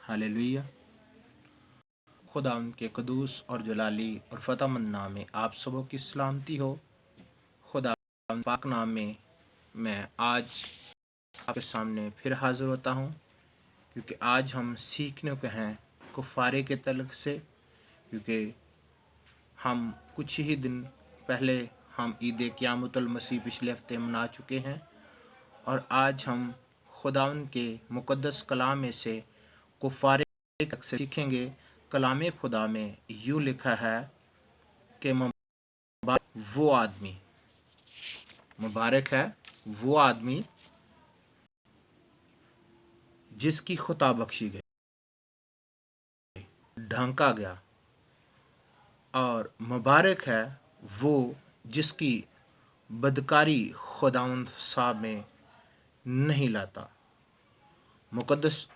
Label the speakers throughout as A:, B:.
A: Hallelujah. खुदा उनके कदूस और जलाली और फतेहमंद नाम में आप सबों की सलामती हो। खुदा पाक नाम में मैं आज आपके सामने फिर हाजिर होता हूँ, क्योंकि आज हम सीखने को हैं कुफारे के तलक से। क्योंकि हम कुछ ही दिन पहले हम ईद क़यामतुल मसीह पिछले हफ्ते मना चुके हैं, और आज हम खुदावंद के मुक़द्दस कलाम में से कुफारे तक से सीखेंगे। कलाम खुदा में यूँ लिखा है कि मुबारक है वो आदमी जिसकी खुता बख्शी गई, ढांका गया, और मुबारक है वो जिसकी बदकारी खुदावंद साहब में नहीं लाता। मुक़द्दस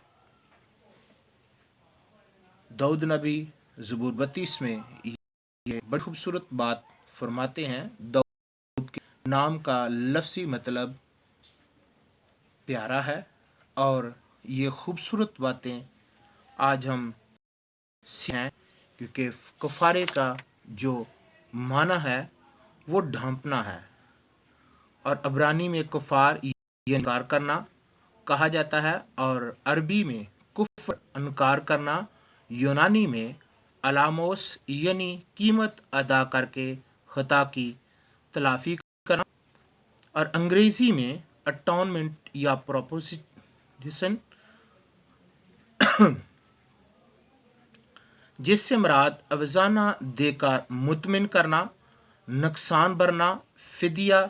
A: दाऊद नबी ज़बूर 32 में ये बड़ी खूबसूरत बात फरमाते हैं। दाऊद के नाम का लफ्ज़ी मतलब प्यारा है, और ये खूबसूरत बातें आज हम सीखें, क्योंकि कुफारे का जो माना है वो ढांपना है। और अब्रानी में कुफार ये इनकार करना कहा जाता है, और अरबी में कुफ्र इनकार करना, यूनानी में अलामोस यानी कीमत अदा करके खता की तलाफी करना, और अंग्रेज़ी में अटॉनमेंट या प्रोपोजिशन, जिससे मुराद अवजाना देकर मुतमिन करना, नुकसान भरना, फिदिया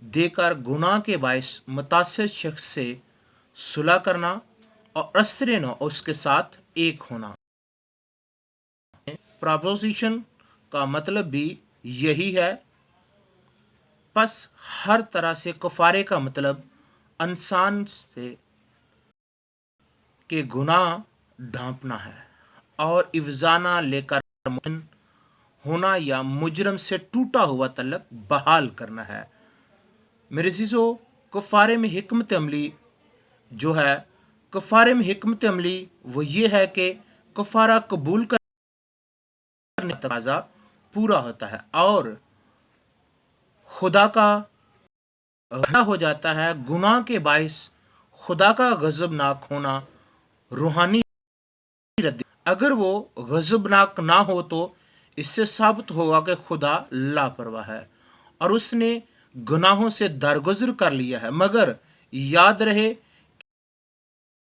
A: देकर गुनाह के बायस मुतासिर शख्स से सुलह करना, और अस्त्र न उसके साथ एक होना। प्रोपोजिशन का मतलब भी यही है। बस हर तरह से कुफारे का मतलब इंसान से के गुनाह ढांपना है, और इवजाना लेकर मुतमिन होना या मुजरम से टूटा हुआ तल्लक बहाल करना है। मेरे अज़ीज़ों, कुफारे में हिकमत अमली जो है, कुफारे में हिकमत अमली वो ये है कि कुफारा कबूल करने का तकाज़ा पूरा होता है, और खुदा का गज़ब हो जाता है। गुनाह के बायस खुदा का गज़बनाक होना रूहानी रद्द। अगर वो गज़बनाक ना हो तो इससे साबित होगा कि खुदा लापरवाह है और उसने गुनाहों से दरगुजर कर लिया है। मगर याद रहे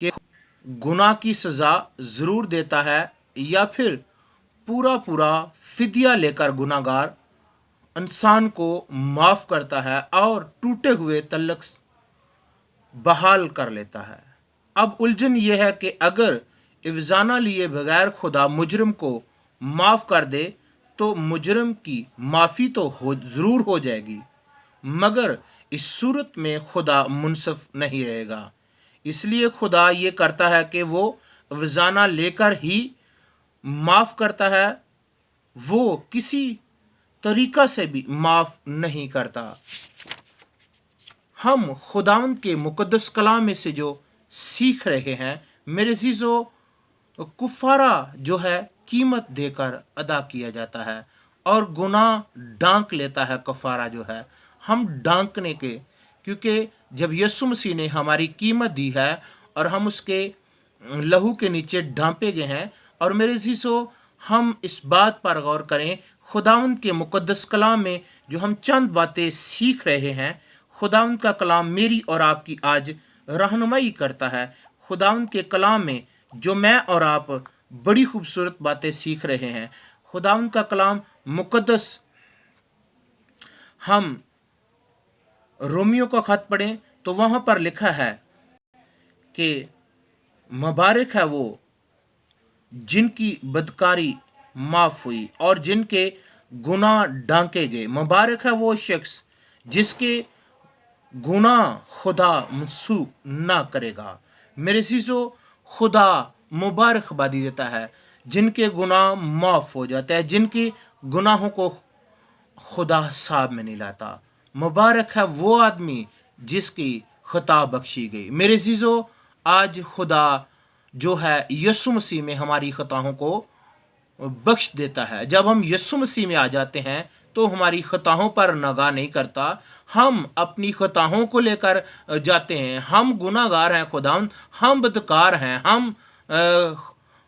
A: कि गुनाह की सज़ा ज़रूर देता है, या फिर पूरा पूरा फिदिया लेकर गुनाहगार इंसान को माफ़ करता है और टूटे हुए तल्लक बहाल कर लेता है। अब उलझन यह है कि अगर इवजाना लिए बगैर खुदा मुजरम को माफ़ कर दे तो मुजरम की माफ़ी तो ज़रूर हो जाएगी, मगर इस सूरत में खुदा मुनसिफ नहीं रहेगा। इसलिए खुदा ये करता है कि वो इवजाना लेकर ही माफ़ करता है, वो किसी तरीका से भी माफ़ नहीं करता। हम खुदावंद के मुक़द्दस कलाम में से जो सीख रहे हैं, मेरे अज़ीज़ों, कुफारा जो है कीमत देकर अदा किया जाता है, और गुनाह डांक लेता है। कुफारा जो है हम डांकने के, क्योंकि जब यीशु मसीह ने हमारी कीमत दी है और हम उसके लहू के नीचे ढांपे गए हैं। और मेरे अज़ीज़ों, हम इस बात पर गौर करें, खुदावंद के मुक़द्दस कलाम में जो हम चंद बातें सीख रहे हैं, खुदावंद का कलाम मेरी और आपकी आज रहनुमाई करता है। खुदावंद के कलाम में जो मैं और आप बड़ी खूबसूरत बातें सीख रहे हैं। खुदावंद का कलाम मुक़द्दस, हम रोमियो का खत पढ़ें तो वहाँ पर लिखा है कि मुबारक है वो जिनकी बदकारी माफ़ हुई और जिनके गुनाह ढांके गए। मुबारक है वो शख्स जिसके गुनाह खुदा मनसूख ना करेगा। मेरे अज़ीज़ों, खुदा मुबारकबादी देता है जिनके गुनाह माफ़ हो जाते हैं, जिनके गुनाहों को खुदा साहब में नहीं लाता। मुबारक है वो आदमी जिसकी खता बख्शी गई। मेरे अज़ीज़ों, आज खुदा जो है यीशु मसीह में हमारी खताओं को बख्श देता है। जब हम यीशु मसीह में आ जाते हैं तो हमारी खताओं पर नगाह नहीं करता। हम अपनी खताओं को लेकर जाते हैं। हम गुनाहगार हैं खुदावंद, हम बदकार हैं, हम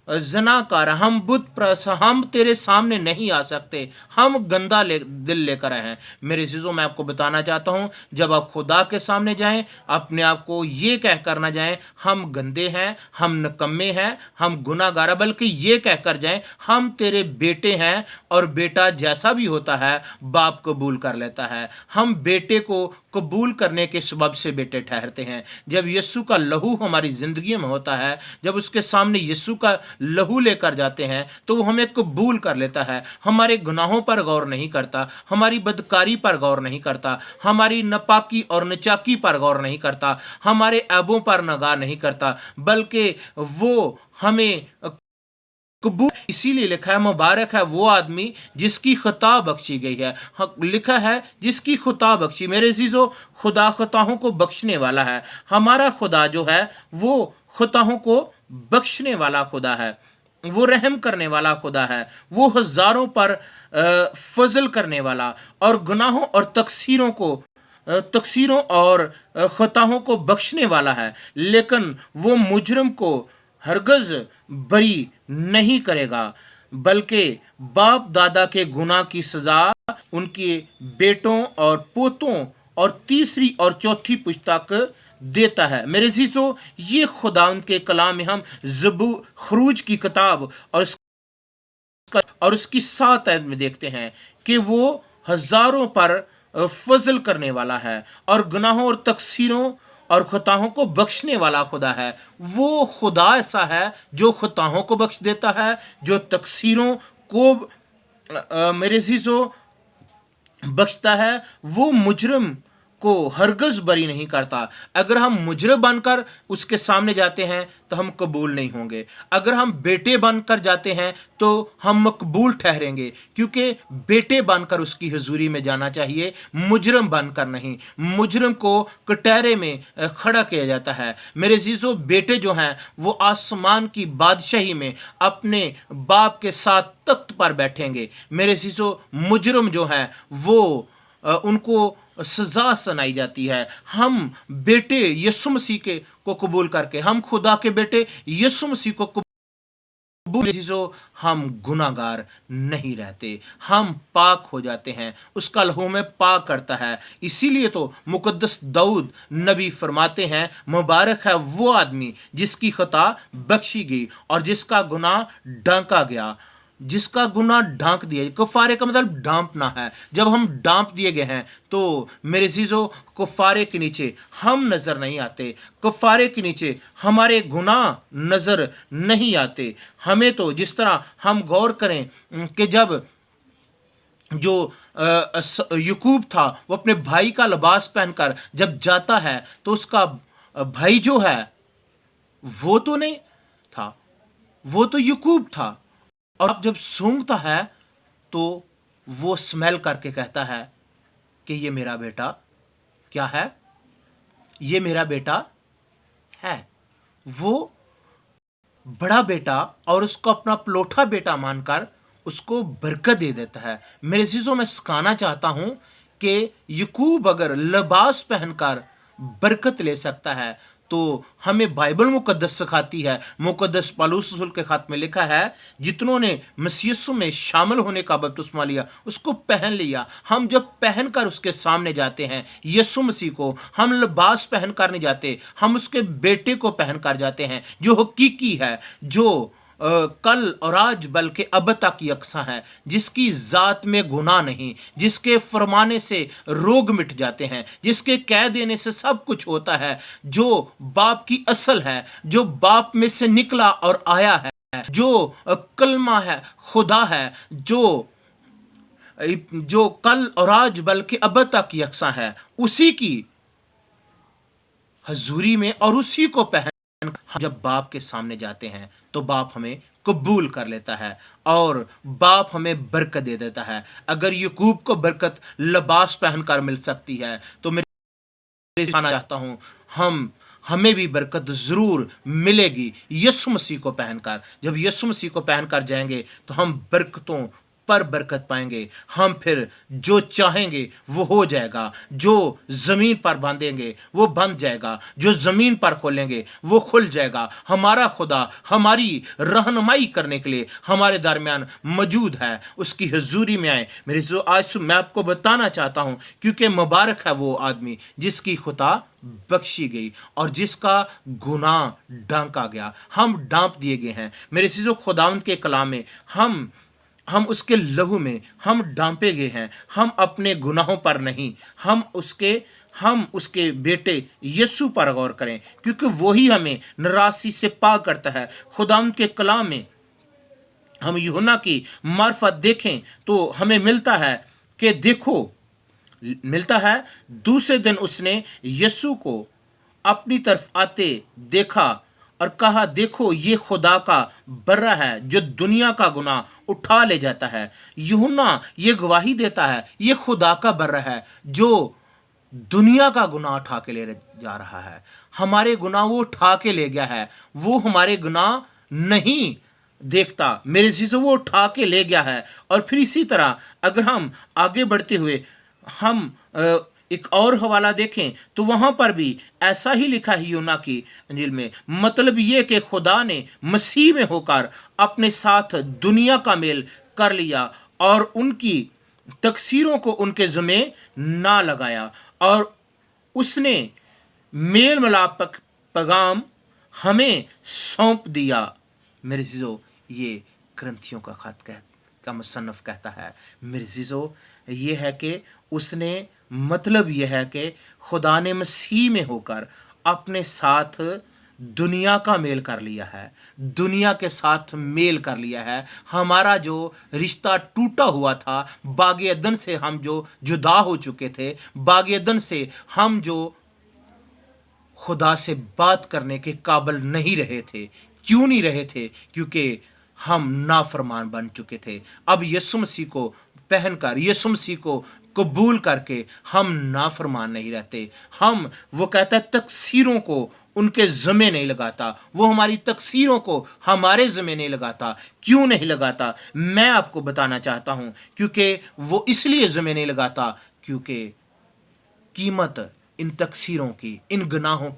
A: जनाकार, हम बुत प्रस, हम तेरे सामने नहीं आ सकते, हम गंदा दिल लेकर आए हैं। मेरे अजीजों, मैं आपको बताना चाहता हूं, जब आप खुदा के सामने जाएं, अपने आप को ये कह कर ना जाएं हम गंदे हैं, हम नकम्मे हैं, हम गुनाहगार, बल्कि ये कहकर जाएं हम तेरे बेटे हैं। और बेटा जैसा भी होता है बाप कबूल कर लेता है। हम बेटे को कबूल करने के सबब से बेटे ठहरते हैं। जब यीशु का लहू हमारी जिंदगी में होता है, जब उसके सामने यीशु का लहू लेकर जाते हैं, तो वो हमें कबूल कर लेता है। हमारे गुनाहों पर गौर नहीं करता, हमारी बदकारी पर गौर नहीं करता, हमारी नपाकी और नचाकी पर गौर नहीं करता, हमारे ऐबों पर नगाह नहीं करता, बल्कि वो हमें कबूल। इसीलिए लिखा है मुबारक है वो आदमी जिसकी खता बख्शी गई है। लिखा है जिसकी खता बख्शी। मेरे अजीजों, खुदा खताओं को बख्शने वाला है। हमारा खुदा जो है वो खताओं को बख्शने वाला खुदा है, वो रहम करने वाला खुदा है, वो हजारों पर फजल करने वाला और गुनाहों और तकसीरों और खताओं को बख्शने वाला है। लेकिन वो मुजरम को हरगज बरी नहीं करेगा, बल्कि बाप दादा के गुनाह की सजा उनके बेटों और पोतों और तीसरी और चौथी पुश्त तक देता है। मेरे अजीजों, ये खुदा उनके कलाम में हम ज़बू खरूज की किताब और उसकी 7 आयत में देखते हैं कि वो हजारों पर फजल करने वाला है और गुनाहों और तकसीरों और खताओं को बख्शने वाला खुदा है। वो खुदा ऐसा है जो खताओं को बख्श देता है, जो तकसीरों को मेरे अजीजों बख्शता है। वो मुजरम को हरगज बरी नहीं करता। अगर हम मुजरम बनकर उसके सामने जाते हैं तो हम कबूल नहीं होंगे। अगर हम बेटे बनकर जाते हैं तो हम मकबूल ठहरेंगे, क्योंकि बेटे बनकर उसकी हुजूरी में जाना चाहिए, मुजरम बनकर नहीं। मुजरम को कटहरे में खड़ा किया जाता है। मेरे अजीजों, बेटे जो हैं वो आसमान की बादशाही में अपने बाप के साथ तख्त पर बैठेंगे। मेरे अजीजों, मुजरम जो हैं वो उनको सजा सुनाई जाती है। हम बेटे यीशु मसीह के को कबूल करके, हम खुदा के बेटे यीशु मसीह को कबूल, हम गुनाहगार नहीं रहते, हम पाक हो जाते हैं। उसका लहू में पाक करता है। इसीलिए तो मुकद्दस दाऊद नबी फरमाते हैं, मुबारक है वो आदमी जिसकी खता बख्शी गई और जिसका गुनाह ढांका गया। जिसका गुनाह ढांक दिया, कफारे का मतलब ढांपना है। जब हम ढांप दिए गए हैं तो मेरे अजीजों, कफारे के नीचे हम नजर नहीं आते, कफारे के नीचे हमारे गुनाह नजर नहीं आते। हमें तो जिस तरह हम गौर करें कि जब जो यकूब था वो अपने भाई का लिबास पहनकर जब जाता है तो उसका भाई जो है वो तो नहीं था, वो तो यकूब था। और जब सूंघता है तो वो स्मेल करके कहता है कि ये मेरा बेटा क्या है, ये मेरा बेटा है। वो बड़ा बेटा और उसको अपना पलोठा बेटा मानकर उसको बरकत दे देता है। मेरे अजीजों, मैं सिखाना चाहता हूं कि यकूब अगर लिबास पहनकर बरकत ले सकता है तो हमें बाइबल मुकद्दस सिखाती है। मुकद्दस पौलुस रसूल के खत में लिखा है, जितनों ने मसीह यीशु में शामिल होने का बपतिस्मा लिया उसको पहन लिया। हम जब पहनकर उसके सामने जाते हैं यीशु मसीह को, हम लिबास पहनकर नहीं जाते, हम उसके बेटे को पहनकर जाते हैं जो हकीकी है, जो कल और आज बल्कि अब तक यकसा है, जिसकी जात में गुनाह नहीं, जिसके फरमाने से रोग मिट जाते हैं, जिसके कह देने से सब कुछ होता है, जो बाप की असल है, जो बाप में से निकला और आया है, जो कलमा है, खुदा है, जो कल और आज बल्कि अब तक यकसा है, उसी की हजूरी में और उसी को पहन हम जब बाप के सामने जाते हैं तो बाप हमें कबूल कर लेता है और बाप हमें बरकत दे देता है। अगर यकूब को बरकत लिबास पहनकर मिल सकती है तो मेरे कहना चाहता हूं, हम हमें भी बरकत ज़रूर मिलेगी यीशु मसीह को पहनकर। जब यीशु मसीह को पहनकर जाएंगे तो हम बरकतों पर बरकत पाएंगे। हम फिर जो चाहेंगे वो हो जाएगा। जो ज़मीन पर बांधेंगे वो बंध जाएगा, जो ज़मीन पर खोलेंगे वो खुल जाएगा। हमारा खुदा हमारी रहनुमाई करने के लिए हमारे दरमियान मौजूद है। उसकी हजूरी में आए। मेरे जो आज मैं आपको बताना चाहता हूँ, क्योंकि मुबारक है वो आदमी जिसकी खुदा बख्शी गई और जिसका गुनाह ढांका गया। हम ढांप दिए गए हैं मेरे चीज़ों। खुदावंद के कलाम में हम उसके लहू में हम ढांपे गए हैं। हम अपने गुनाहों पर नहीं, हम उसके बेटे यीशु पर गौर करें, क्योंकि वही हमें नरासी से पाक करता है। खुदावंद के कलाम में हम यूहन्ना की मार्फत देखें तो हमें मिलता है दूसरे दिन उसने यीशु को अपनी तरफ आते देखा और कहा, देखो ये खुदा का बर्रा है जो दुनिया का गुनाह उठा ले जाता है। यूहन्ना ये गवाही देता है, ये खुदा का बर्रा है जो दुनिया का गुनाह उठा के ले जा रहा है। हमारे गुनाह वो उठा के ले गया है। वो हमारे गुनाह नहीं देखता मेरे चीज़ों, वो उठा के ले गया है। और फिर इसी तरह अगर हम आगे बढ़ते हुए हम एक और हवाला देखें तो वहां पर भी ऐसा ही लिखा है यूहन्ना की इंजील में। मतलब ये कि खुदा ने मसीह में होकर अपने साथ दुनिया का मेल कर लिया और उनकी तकसीरों को उनके ज़िम्मे ना लगाया, और उसने मेल मिलाप पैगाम हमें सौंप दिया। मेरे चीज़ों, ये ग्रंथियों का खत का मुसन्नफ कहता है। मेरे चीज़ों, ये है कि उसने मतलब यह है कि खुदा ने मसीह में होकर अपने साथ दुनिया का मेल कर लिया है, दुनिया के साथ मेल कर लिया है। हमारा जो रिश्ता टूटा हुआ था, बाग एदन से हम जो जुदा हो चुके थे, बाग एदन से हम जो खुदा से बात करने के काबिल नहीं रहे थे। क्यों नहीं रहे थे? क्योंकि हम नाफरमान बन चुके थे। अब यीशु मसीह को पहनकर, यीशु मसीह को कबूल करके हम नाफरमान नहीं रहते। वो कहता है तकसीरों को उनके ज़िम्मे नहीं लगाता। वो हमारी तकसीरों को हमारे ज़िम्मे नहीं लगाता। क्यों नहीं लगाता? मैं आपको बताना चाहता हूं, क्योंकि वो इसलिए ज़िम्मे नहीं लगाता क्योंकि कीमत इन तकसीरों की, इन गुनाहों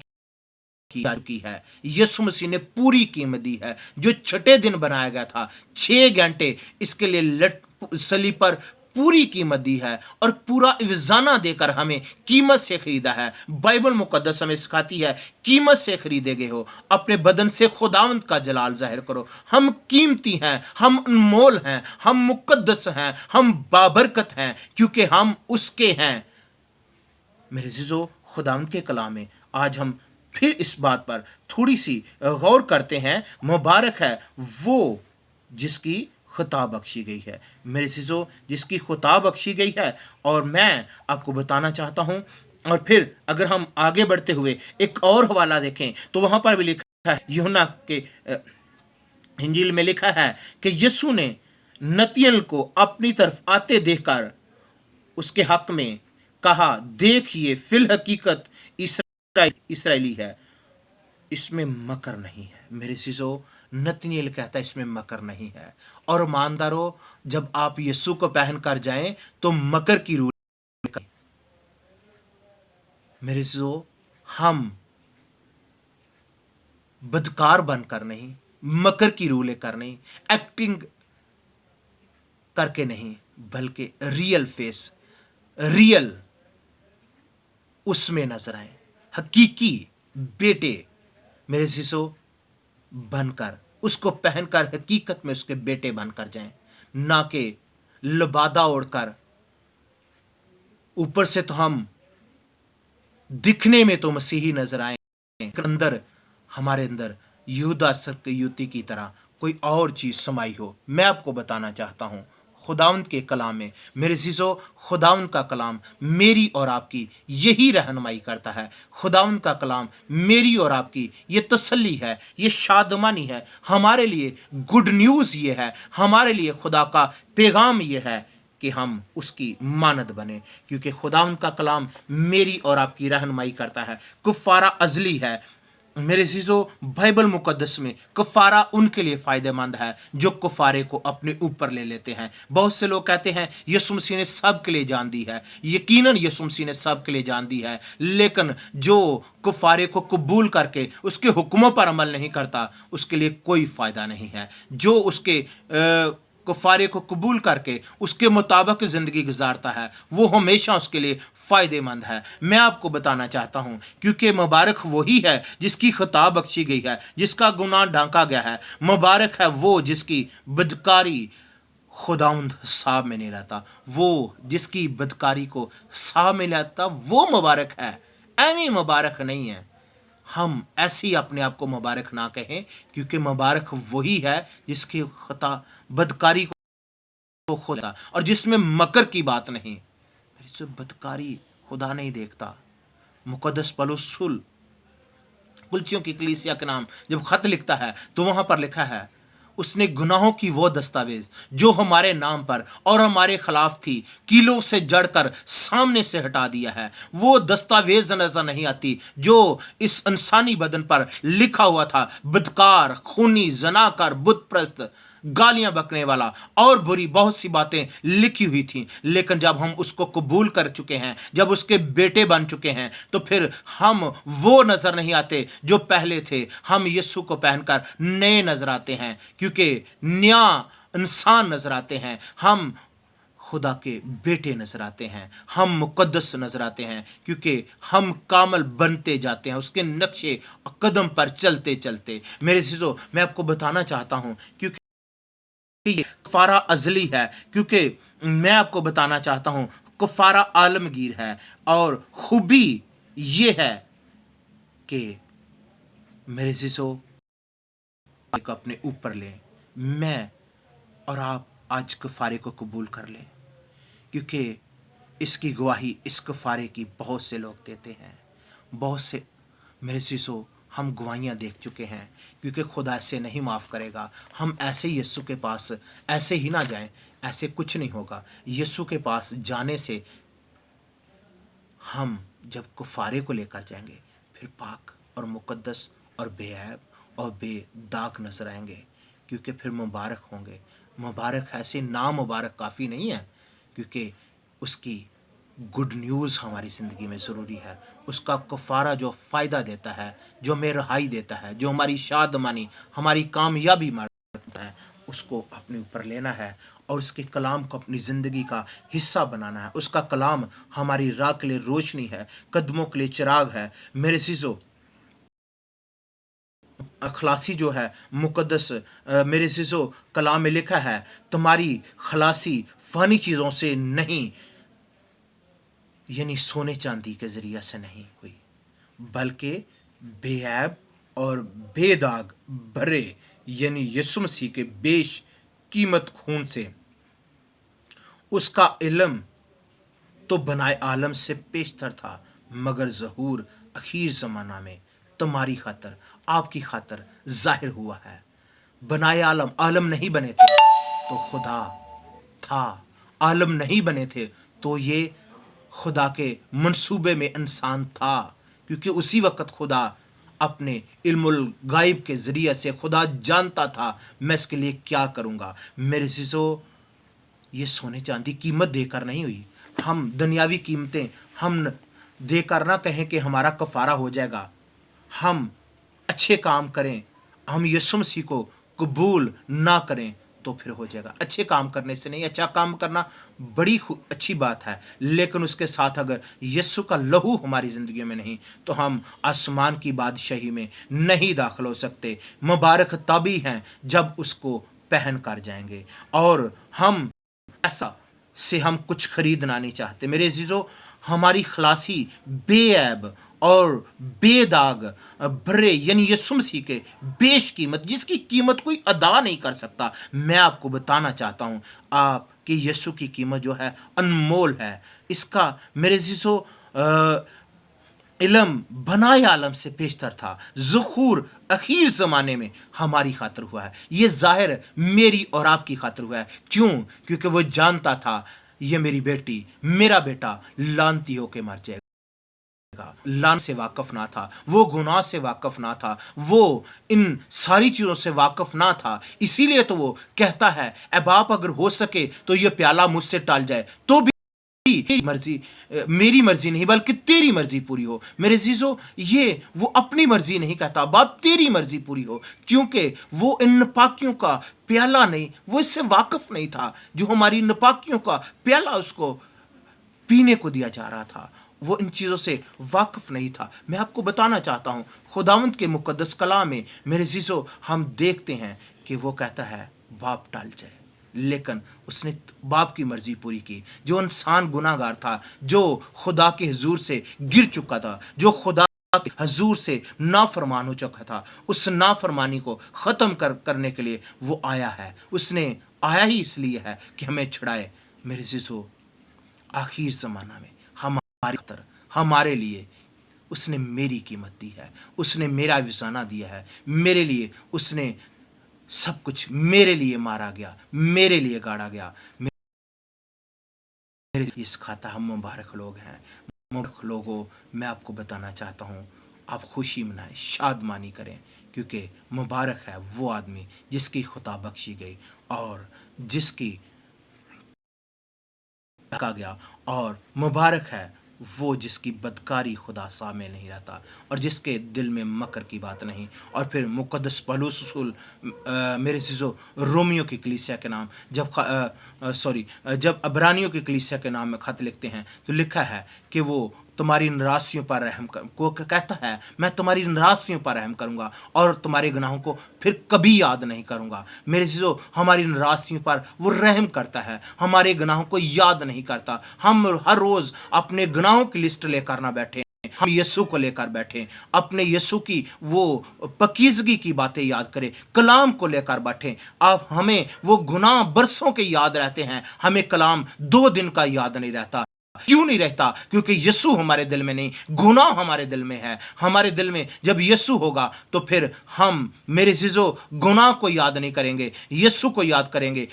A: की है। यीशु मसीह ने पूरी कीमत दी है। जो छठे दिन बनाया गया था, 6 घंटे इसके लिए सलीब पर पूरी कीमत दी है और पूरा इवजाना देकर हमें कीमत से खरीदा है। बाइबल मुकद्दस हमें सिखाती है कीमत से खरीदे गए हो, अपने बदन से खुदावंद का जलाल जाहिर करो। हम कीमती हैं, हम अनमोल हैं, हम मुकद्दस हैं, हम बाबरकत हैं, क्योंकि हम उसके हैं। मेरे अज़ीज़ों, खुदावंद के कलाम में आज हम फिर इस बात पर थोड़ी सी गौर करते हैं। मुबारक है वो जिसकी खुता बख्शी गई है। मेरे अज़ीज़ों, जिसकी खुता बख्शी गई है। और मैं आपको बताना चाहता हूं, और फिर अगर हम आगे बढ़ते हुए एक और हवाला देखें तो वहां पर भी लिखा है, यूहन्ना के इंजील में लिखा है कि यीशु ने नतनएल को अपनी तरफ आते देखकर उसके हक में कहा, देखिए फिल हकीकत इसराइली है, इसमें मकर नहीं है। मेरे अज़ीज़ों, नतनएल कहता है इसमें मकर नहीं है। और ईमानदारों, जब आप यीशु को पहन कर जाएं तो मकर की रूह मेरे अज़ीज़ों, हम बदकार बनकर नहीं, मकर की रूह लेकर नहीं, एक्टिंग करके नहीं, बल्कि रियल फेस, रियल उसमें नजर आए, हकीकी बेटे मेरे अज़ीज़ों बनकर, उसको पहनकर हकीकत में उसके बेटे बनकर जाएं, ना कि लबादा ओढ़कर। ऊपर से तो हम दिखने में तो मसीही नजर आए, अंदर हमारे अंदर यहूदा इस्करियोती की तरह कोई और चीज समाई हो। मैं आपको बताना चाहता हूं, खुदावंद के कलाम में मेरे अज़ीज़ों, खुदावंद का कलाम मेरी और आपकी यही रहनुमाई करता है। खुदावंद का कलाम मेरी और आपकी ये तसल्ली है, ये शादमानी है। हमारे लिए गुड न्यूज़ ये है, हमारे लिए खुदा का पैगाम ये है कि हम उसकी मानद बने, क्योंकि खुदावंद का कलाम मेरी और आपकी रहनुमाई करता है। कुफारा अजली है, मेरे चीज़ों, बाइबल मुकद्दस में कफ़ारा उनके लिए फ़ायदेमंद है जो कफ़ारे को अपने ऊपर ले लेते हैं। बहुत से लोग कहते हैं यीशु मसीह ने सब के लिए जान दी है। यकीनन यीशु मसीह ने सब के लिए जान दी है, लेकिन जो कफ़ारे को कबूल करके उसके हुक्मों पर अमल नहीं करता, उसके लिए कोई फ़ायदा नहीं है। जो उसके कफ़ारे को कबूल करके उसके मुताबिक ज़िंदगी गुजारता है, वो हमेशा उसके लिए फ़ायदेमंद है। मैं आपको बताना चाहता हूँ, क्योंकि मुबारक वही है जिसकी खता बख्शी गई है, जिसका गुनाह ढांका गया है। मुबारक है वो जिसकी बदकारी खुदाउंद साहब में नहीं रहता, वो जिसकी बदकारी को साहब में लाता, वो मुबारक है। ऐवी मुबारक नहीं है। हम ऐसे ही अपने आप को मुबारक ना कहें, क्योंकि मुबारक वही है जिसकी खता बदकारी को खुदा, और जिसमें मकर की बात नहीं। जो बदकारी खुदा नहीं देखता। मुकद्दस पौलुस कुलसियों की कलीसिया के नाम जब खत लिखता है तो वहां पर लिखा है, उसने गुनाहों की वो दस्तावेज जो हमारे नाम पर और हमारे खिलाफ थी कीलों से जड़कर सामने से हटा दिया है। वो दस्तावेज नजर नहीं आती जो इस इंसानी बदन पर लिखा हुआ था। बदकार, खूनी, जनाकार, बुत प्रस्त, गालियां बकने वाला और बुरी बहुत सी बातें लिखी हुई थी। लेकिन जब हम उसको कबूल कर चुके हैं, जब उसके बेटे बन चुके हैं, तो फिर हम वो नजर नहीं आते जो पहले थे। हम यीशु को पहनकर नए नजर आते हैं, क्योंकि नया इंसान नजर आते हैं। हम खुदा के बेटे नजर आते हैं, हम मुकद्दस नजर आते हैं, क्योंकि हम कामल बनते जाते हैं उसके नक्शे कदम पर चलते चलते। मेरे चीज़ों, मैं आपको बताना चाहता हूं, क्योंकि ये कफारा अजली है, क्योंकि मैं आपको बताना चाहता हूं कफारा आलमगीर है। और खूबी ये है कि मेरे शिशो को अपने ऊपर लें। मैं और आप आज कफारे को कबूल कर लें, क्योंकि इसकी गवाही इस कफारे की बहुत से लोग देते हैं। बहुत से मेरे शिशो हम गवाहियाँ देख चुके हैं, क्योंकि खुदा ऐसे नहीं माफ़ करेगा। हम ऐसे यीशु के पास ऐसे ही ना जाएं, ऐसे कुछ नहीं होगा। यीशु के पास जाने से हम जब कुफारे को लेकर जाएंगे, फिर पाक और मुकद्दस और बेऐब और बेदाग नजर आएंगे, क्योंकि फिर मुबारक होंगे। मुबारक ऐसे ना मुबारक काफ़ी नहीं है, क्योंकि उसकी गुड न्यूज़ हमारी ज़िंदगी में ज़रूरी है। उसका कफ़ारा जो फ़ायदा देता है, जो हमें रहाई देता है, जो हमारी शादमानी, हमारी कामयाबी मारता है, उसको अपने ऊपर लेना है और उसके कलाम को अपनी ज़िंदगी का हिस्सा बनाना है। उसका कलाम हमारी राह के लिए रोशनी है, कदमों के लिए चिराग है। मेरे चीज़ों, खलासी जो है मुकद्दस, मेरे चीज़ों कलाम में लिखा है, तुम्हारी खलासी फ़ानी चीज़ों से नहीं, यानी सोने चांदी के जरिया से नहीं हुई, बल्कि बेऐब और बेदाग भरे यानी यीशु मसीह के बेश कीमत खून से। उसका इल्म तो बनाए आलम से पेशतर था, मगर ज़हूर अखीर ज़माना में तुम्हारी खातर, आपकी खातर जाहिर हुआ है। बनाए आलम, आलम नहीं बने थे तो खुदा था, आलम नहीं बने थे तो ये खुदा के मंसूबे में इंसान था, क्योंकि उसी वक्त खुदा अपने इल्मुल गायब के ज़रिए से खुदा जानता था मैं इसके लिए क्या करूँगा। मेरे चीज़ों, ये सोने चांदी कीमत देकर नहीं हुई। हम दुनियावी कीमतें हम देकर ना कहें कि हमारा कफ़ारा हो जाएगा। हम अच्छे काम करें, हम यीशु मसीह को कबूल ना करें तो फिर हो जाएगा। अच्छे काम करने से नहीं, अच्छा काम करना बड़ी अच्छी बात है, लेकिन उसके साथ अगर यीशु का लहू हमारी ज़िंदगी में नहीं तो हम आसमान की बादशाही में नहीं दाखिल हो सकते। मुबारक तभी हैं जब उसको पहन कर जाएंगे। और हम ऐसा से हम कुछ खरीदना नहीं चाहते। मेरे अजीज़ों, हमारी खलासी बेऐब और बेदाग भरे यानी यीशु मसीह के बेश कीमत, जिसकी कीमत कोई अदा नहीं कर सकता। मैं आपको बताना चाहता हूँ आपकी यीशु की कीमत जो है अनमोल है। इसका मेरे अजीज़ों इल्म बनाए आलम से पेशतर था, ज़ुखूर अखीर ज़माने में हमारी खातिर हुआ है। ये ज़ाहिर मेरी और आपकी खातिर हुआ है। क्यों? क्योंकि वो जानता था ये मेरी बेटी, मेरा बेटा लानती होके मर जाएगा। लान से वाकफ ना था, वो गुनाह से वाकफ ना था, वो इन सारी चीजों से वाकफ ना था। इसीलिए तो वो कहता है, ए बाप अगर हो सके तो ये प्याला मुझसे टाल जाए, तो भी मर्जी, मेरी मर्जी नहीं बल्कि तेरी मर्जी पूरी हो। मेरे अजीजों, ये वो अपनी मर्जी नहीं कहता, बाप तेरी मर्जी पूरी हो, क्योंकि वो इन नापाकियों का प्याला नहीं, वो इससे वाकफ नहीं था। जो हमारी नापाकियों का प्याला उसको पीने को दिया जा रहा था, वो इन चीज़ों से वाकिफ नहीं था। मैं आपको बताना चाहता हूँ, खुदावंद के मुकद्दस कलाम में मेरे अजीजों हम देखते हैं कि वो कहता है बाप टाल जाए, लेकिन उसने बाप की मर्जी पूरी की। जो इंसान गुनाहगार था, जो खुदा के हुजूर से गिर चुका था, जो खुदा के हुजूर से नाफरमान हो चुका था, उस नाफरमानी को ख़त्म करने के लिए वो आया है। उसने आया ही इसलिए है कि हमें छुड़ाए। मेरे अजीजों, आखिर ज़माना में हमारे लिए उसने मेरी कीमत दी है, उसने मेरा विसाना दिया है, मेरे लिए उसने सब कुछ, मेरे लिए मारा गया, मेरे लिए गाड़ा गया, मेरे लिए सिखाता। हम मुबारक लोग हैं। मुबारक लोगों, मैं आपको बताना चाहता हूँ, आप खुशी मनाएं, शादमानी करें, क्योंकि मुबारक है वो आदमी जिसकी खुदा बख्शी गई और जिसकी ढका गया, और मुबारक है वो जिसकी बदकारी खुदा सामने नहीं रहता और जिसके दिल में मकर की बात नहीं। और फिर मुक़द्दस पौलुस रसूल मेरे चीज़ों रोमियो की कलीसिया के नाम जब अबरानियों की कलीसिया के नाम में खत लिखते हैं तो लिखा है कि वो तुम्हारी निराशियों पर रहम कर, को कहता है मैं तुम्हारी निराशियों पर रहम करूंगा और तुम्हारे गुनाहों को फिर कभी याद नहीं करूंगा। मेरे चीज़ों, हमारी निराशियों पर वो रहम करता है, हमारे गुनाहों को याद नहीं करता। हम हर रोज़ अपने गुनाहों की लिस्ट लेकर ना बैठे, हम यीशु को लेकर बैठे, अपने यीशु की वो पकीजगी की बातें याद करें, कलाम को लेकर बैठे। अब हमें वो गुनाह बरसों के याद रहते हैं, हमें कलाम 2 दिन का याद नहीं रहता। क्यों नहीं रहता? क्योंकि यीशु हमारे दिल में नहीं, गुनाह हमारे दिल में है। हमारे दिल में जब यीशु होगा तो फिर हम, मेरे अजीजों, गुनाह को याद नहीं करेंगे, यीशु को याद करेंगे,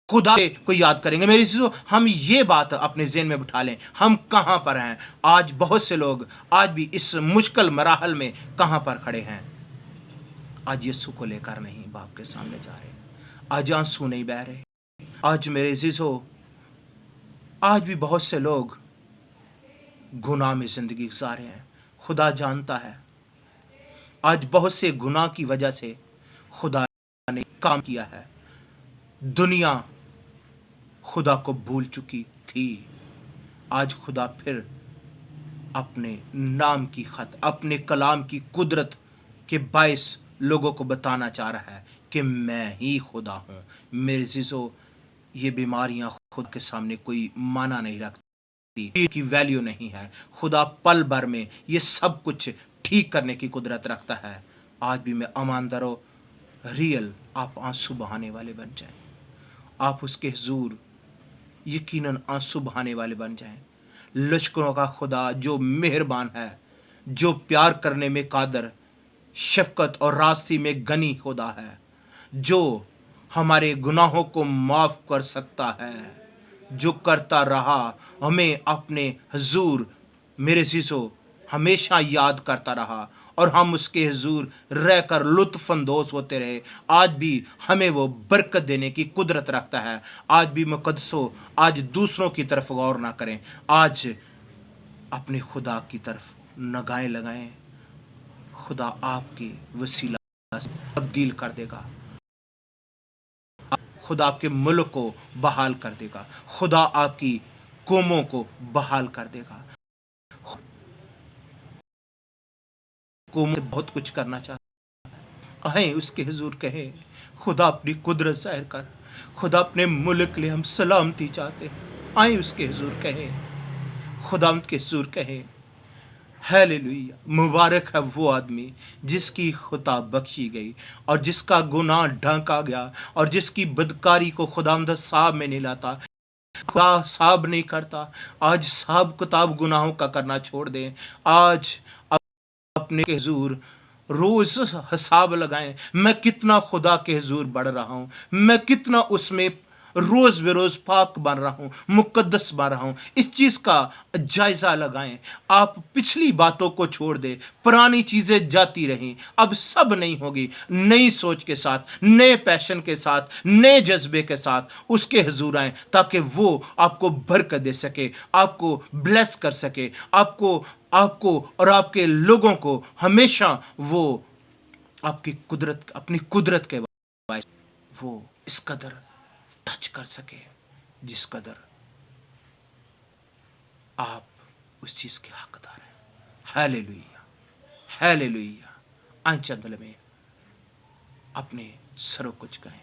A: खुदा को याद करेंगे। मेरे अजीजों, हम ये बात अपने ज़हन में बिठा लें, हम कहाँ पर हैं आज। बहुत से लोग आज भी इस मुश्किल मराहल में कहाँ पर खड़े हैं। आज यीशु को लेकर नहीं बाप के सामने जा रहे, आज आंसू नहीं बह रहे। आज मेरे अजीजों, आज भी बहुत से लोग गुनाह में ज़िंदगी गुजार रहे हैं, खुदा जानता है। आज बहुत से गुनाह की वजह से खुदा ने काम किया है, दुनिया खुदा को भूल चुकी थी। आज खुदा फिर अपने नाम की खत, अपने कलाम की कुदरत के बायस लोगों को बताना चाह रहा है कि मैं ही खुदा हूँ। मेरे अजीजों, ये बीमारियां खुद के सामने कोई माना नहीं रखती, की वैल्यू नहीं है। खुदा पल भर में ये सब कुछ ठीक करने की कुदरत रखता है। आज भी मैं ईमानदारों, रियल आप आंसू बहाने वाले बन जाएं, आप उसके हुजूर यकीनन आंसू बहाने वाले बन जाएं। लश्करों का खुदा जो मेहरबान है, जो प्यार करने में कादर, शफकत और रास्ती में गनी खुदा है, जो हमारे गुनाहों को माफ़ कर सकता है, जो करता रहा हमें अपने हुजूर, मेरे अज़ीज़ों, हमेशा याद करता रहा और हम उसके हुजूर रहकर लुत्फ़ अंदोज़ होते रहे। आज भी हमें वो बरकत देने की कुदरत रखता है। आज भी मुक़द्दसों, आज दूसरों की तरफ गौर ना करें, आज अपने खुदा की तरफ निगाहें लगाएं। खुदा आपकी वसीला से तब्दील कर देगा, खुदा आपके मुल्क को बहाल कर देगा, खुदा आपकी कौमों को बहाल कर देगा। कौमों से बहुत कुछ करना चाहता है, उसके हुजूर कहे खुदा अपनी कुदरत जाहिर कर, खुदा अपने मुल्क के लिए हम सलामती चाहते हैं। आए उसके हुजूर कहे, खुदा के हुजूर कहे, हालेलुया, मुबारक है वो आदमी जिसकी खुदा बख्शी गई और जिसका गुनाह ढांका गया और जिसकी बदकारी को खुदावंद साहब में नहीं लाता, खुदा साहब नहीं करता। आज साहब किताब गुनाहों का करना छोड़ दें। आज अपने के हुजूर रोज हिसाब लगाएं, मैं कितना खुदा के हुजूर बढ़ रहा हूँ, मैं कितना उसमें रोज बेरोज पाक बन रहा हूं, मुकद्दस बन रहा हूं। इस चीज का जायजा लगाएं। आप पिछली बातों को छोड़ दे, पुरानी चीजें जाती रहीं, अब सब नहीं होगी। नई सोच के साथ, नए पैशन के साथ, नए जज्बे के साथ उसके हुजूर आए, ताकि वो आपको बरकत दे सके, आपको ब्लेस कर सके, आपको आपको और आपके लोगों को हमेशा वो आपकी कुदरत, अपनी कुदरत के बायस वो इस कदर टच कर सके जिस कदर आप उस चीज के हकदार हैं। Hallelujah, hallelujah. आंचल में अपने सरों कुछ कहें।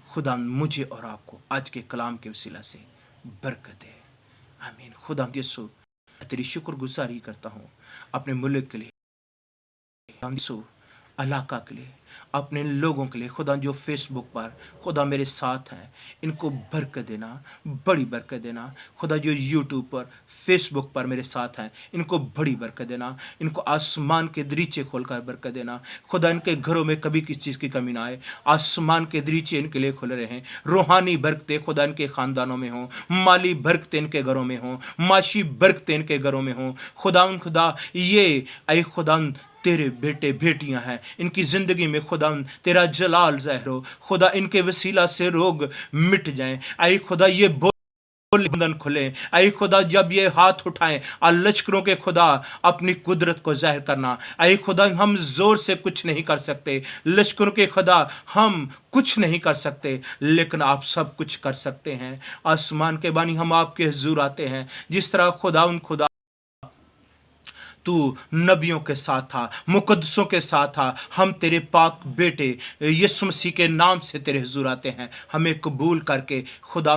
A: खुदा मुझे और आपको आज के कलाम के वसीला से बरकत दे। आमीन। खुदा यीशु, तेरी शुक्रगुजारी करता हूँ अपने मुल्क के लिए, यीशु इलाका के लिए, अपने लोगों के लिए। खुदा जो फेसबुक पर खुदा मेरे साथ हैं, इनको बरकत देना, बड़ी बरकत देना। खुदा जो यूट्यूब पर, फेसबुक पर मेरे साथ हैं, इनको बड़ी बरकत देना। इनको आसमान के दरीचे खोलकर बरकत देना। खुदा इनके घरों में कभी किसी चीज़ की कमी ना आए। आसमान के दरीचे इनके लिए खुले रहें। रूहानी बरकतें खुदा इनके ख़ानदानों में हों, माली बरकतें इनके घरों में हों, माशी बरकतें इनके घरों में हों। खुदा ये ऐ खुदा तेरे बेटे बेटियां हैं, इनकी ज़िंदगी में खुदा तेरा जलाल ज़ाहिर हो। खुदा इनके वसीला से रोग मिट जाएं। आई खुदा ये बंधन खुले। आई खुदा जब ये हाथ उठाएं, लश्करों के खुदा अपनी कुदरत को जाहिर करना। आई खुदा हम जोर से कुछ नहीं कर सकते, लश्करों के खुदा हम कुछ नहीं कर सकते, लेकिन आप सब कुछ कर सकते हैं। आसमान के बानी हम आपके हुजूर आते हैं। जिस तरह खुदा तू नबियों के साथ था, मुकद्दसों के साथ था, हम तेरे पाक बेटे यीशु मसीह के नाम से तेरे हुजूर आते हैं। हमें कबूल करके खुदा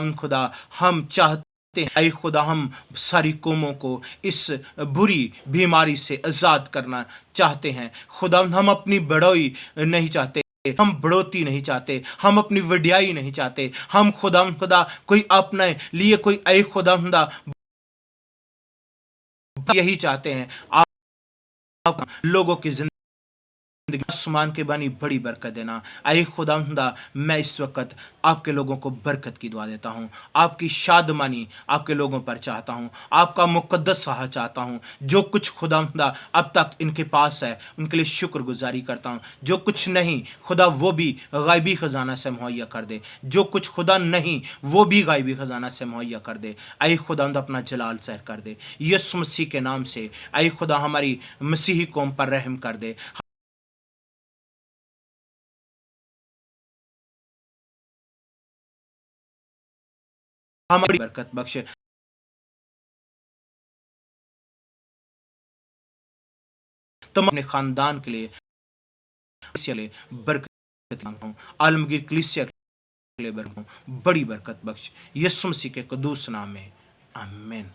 A: हम चाहते हैं, ऐ खुदा हम सारी कौमों को इस बुरी बीमारी से आज़ाद करना चाहते हैं। खुदा हम अपनी बड़ाई नहीं चाहते, हम बढ़ोती नहीं चाहते, हम अपनी वड्याई नहीं चाहते। हम खुदा कोई अपने लिए कोई ऐ खुदा यही चाहते हैं, आप लोगों की जिंदगी आसमान के बानी बड़ी बरकत देना। आए खुदा मैं इस वक्त आपके लोगों को बरकत की दुआ देता हूँ। आपकी शादमानी आपके लोगों पर चाहता हूँ, आपका मुकद्दस सहा चाहता हूँ। जो कुछ खुदा अब तक इनके पास है, उनके लिए शुक्रगुजारी करता हूँ। जो कुछ नहीं खुदा वो भी गायबी खजाना से मुहैया कर दे। जो कुछ खुदा नहीं वो भी गायबी खजाना से मुहैया कर दे। आए खुदा अपना जलाल ज़ाहिर कर दे यीशु मसीह के नाम से। आए खुदा हमारी मसीही कौम पर रहम कर दे। हमारी बरकत बख्शे। तुम अपने खानदान के लिए बरकत मांगता हूं, आलमगीर कलीसिया के लिए बरकत, बड़ी बरकत बख्श यीशु मसीह के कदूस नाम में, आमीन।